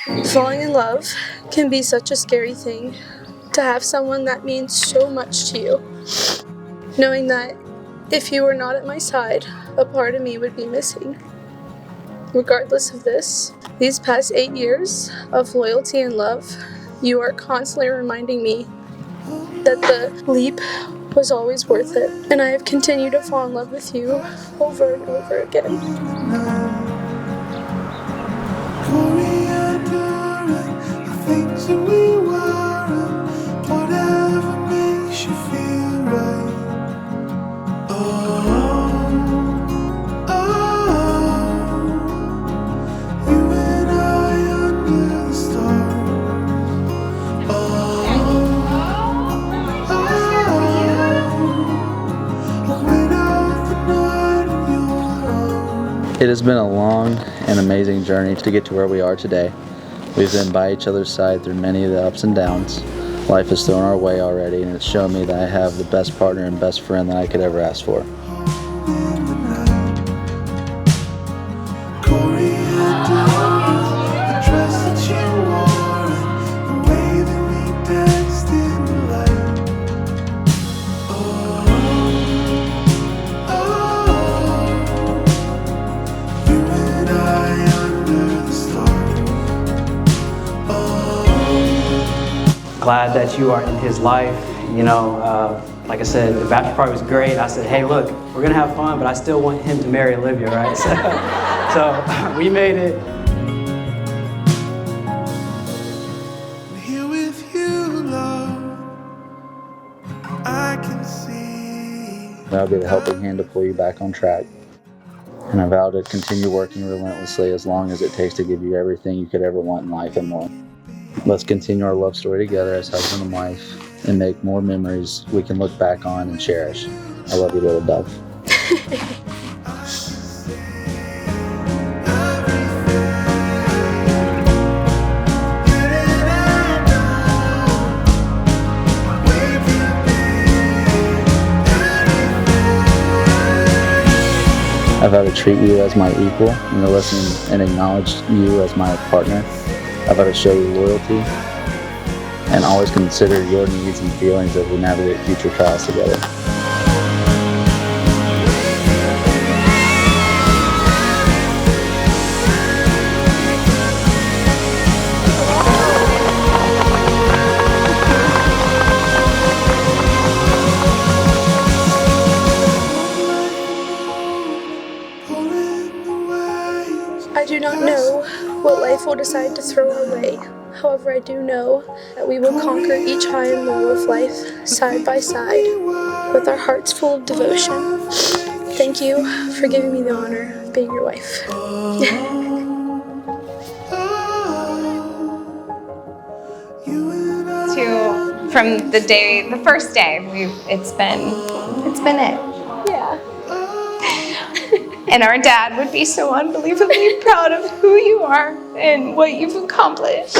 Falling in love can be such a scary thing. To have someone that means so much to you. Knowing that if you were not at my side, a part of me would be missing. Regardless of this, these past 8 years of loyalty and love, you are constantly reminding me that the leap was always worth it, and I have continued to fall in love with you over and over again. Coriander, the things that we were, whatever makes you feel right. You and I under the stars. It has been a long and amazing journey to get to where we are today. We've been by each other's side through many of the ups and downs. Life has thrown our way already, and it's shown me that I have the best partner and best friend that I could ever ask for. Glad that you are in his life. You know, like I said, the bachelor party was great. I said, hey, look, we're gonna have fun, but I still want him to marry Olivia, right? So we made it. Here with you, love, I can see. I'll be the helping hand to pull you back on track. And I vow to continue working relentlessly as long as it takes to give you everything you could ever want in life and more. Let's continue our love story together as husband and wife and make more memories we can look back on and cherish. I love you, little dove. I vow to treat you as my equal and to listen and acknowledge you as my partner. I vow to show you loyalty and always consider your needs and feelings as we navigate future trials together. I do not know what life will decide to throw our way. However, I do know that we will conquer each high and low of life side by side with our hearts full of devotion. Thank you for giving me the honor of being your wife. From the first day, it's been it. Yeah. And our dad would be so unbelievably proud of who you are and what you've accomplished.